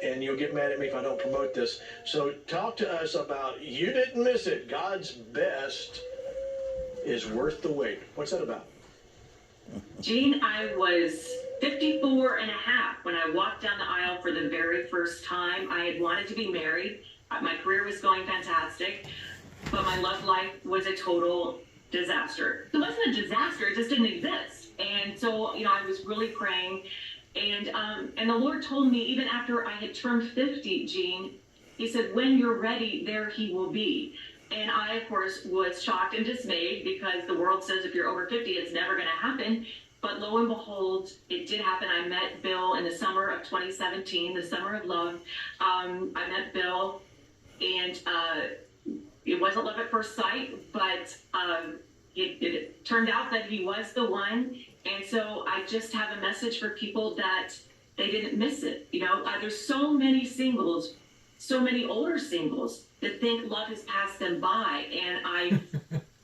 and you'll get mad at me if I don't promote this. So talk to us about You Didn't Miss It. God's best is worth the wait. What's that about? Gene, I was 54 and a half when I walked down the aisle for the very first time. I had wanted to be married. My career was going fantastic, but my love life was a total disaster. It wasn't a disaster, it just didn't exist. And so, I was really praying. And the Lord told me, even after I had turned 50, Gene, he said, when you're ready, there he will be. And I, of course, was shocked and dismayed because the world says if you're over 50, it's never going to happen. But lo and behold, it did happen. I met Bill in the summer of 2017, the summer of love. I met Bill, and it wasn't love at first sight, but it turned out that he was the one. And so I just have a message for people that they didn't miss it. There's so many singles, so many older singles that think love has passed them by. And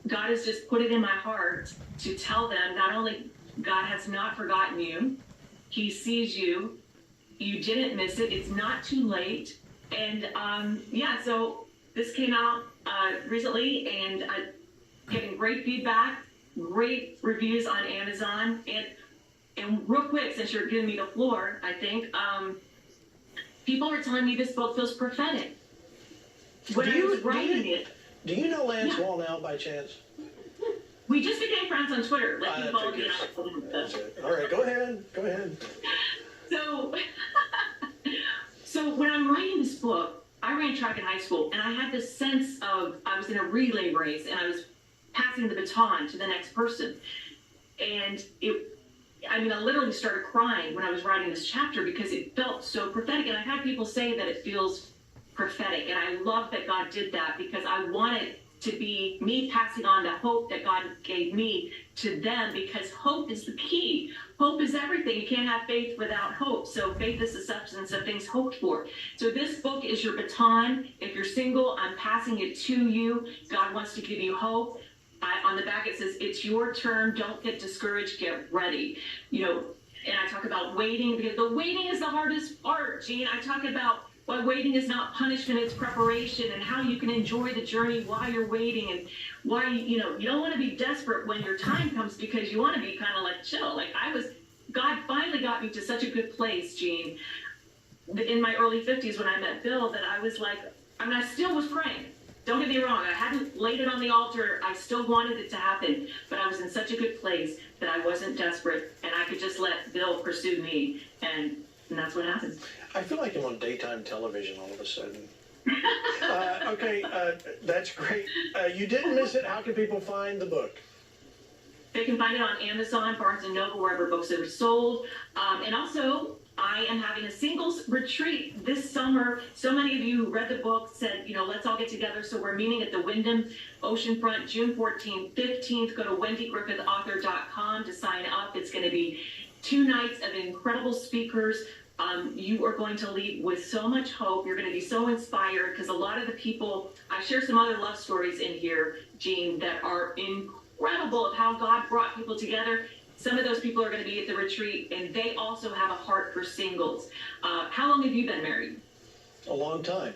God has just put it in my heart to tell them, not only God has not forgotten you, he sees you, you didn't miss it, it's not too late. And so this came out recently, and getting great feedback, great reviews on Amazon. And real quick, since you're giving me the floor, I think, people are telling me this book feels prophetic. When I was writing it. Do you know Lance Wallnau by chance? We just became friends on Twitter. Let me follow me. All right, go ahead. So when I'm writing this book, I ran track in high school, and I had this sense of I was in a relay race, and I was passing the baton to the next person. And I literally started crying when I was writing this chapter because it felt so prophetic. And I've had people say that it feels prophetic, and I love that God did that because I want it to be me passing on the hope that God gave me to them, because hope is the key. Hope is everything. You can't have faith without hope. So faith is the substance of things hoped for. So this book is your baton. If you're single, I'm passing it to you. God wants to give you hope. On the back it says, it's your turn. Don't get discouraged. Get ready. And I talk about waiting, because the waiting is the hardest part, Gene. I talk about why waiting is not punishment, it's preparation, and how you can enjoy the journey while you're waiting, and why, you don't want to be desperate when your time comes, because you want to be kind of like chill. God finally got me to such a good place, Gene, in my early 50s when I met Bill, that I was like, I still was praying. Don't get me wrong, I hadn't laid it on the altar. I still wanted it to happen, but I was in such a good place that I wasn't desperate, and I could just let Bill pursue me, and that's what happened. I feel like I'm on daytime television all of a sudden. Okay, that's great. You didn't miss it. How can people find the book? They can find it on Amazon, Barnes & Noble, wherever books are sold. And also, I am having a singles retreat this summer. So many of you who read the book said, let's all get together. So we're meeting at the Wyndham Oceanfront, June 14th, 15th. Go to wendygriffithauthor.com to sign up. It's going to be 2 nights of incredible speakers. You are going to leave with so much hope. You're going to be so inspired, because a lot of the people, I share some other love stories in here, Gene, that are incredible of how God brought people together. Some of those people are going to be at the retreat, and they also have a heart for singles. How long have you been married? A long time.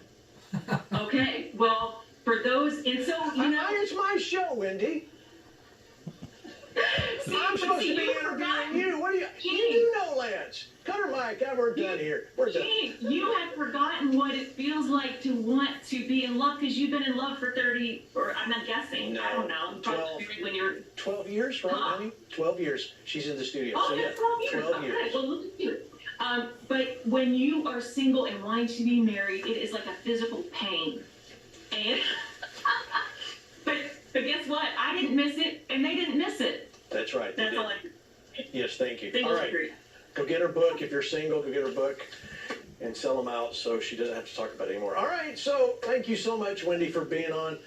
Okay, well, for those, and so, it's my show, Wendy. I'm supposed to be interviewing you. What do you? You do know Lance. Cut her mic. We're done here. We're done. You have forgotten what it feels like to want to be in love, because you've been in love for 30, or I'm not guessing. No, I don't know. 12, when you're 12 years, right, honey? 12 years. She's in the studio. Oh, so yeah, 12 years. 12 years. Okay, well, look at you. But when you are single and wanting to be married, it is like a physical pain. And but guess what? I didn't miss it, and they didn't miss it. That's right. That's all I. Yes, thank you. Singles all right. Agree. Go get her book. If you're single, go get her book and sell them out so she doesn't have to talk about it anymore. All right. So thank you so much, Wendy, for being on.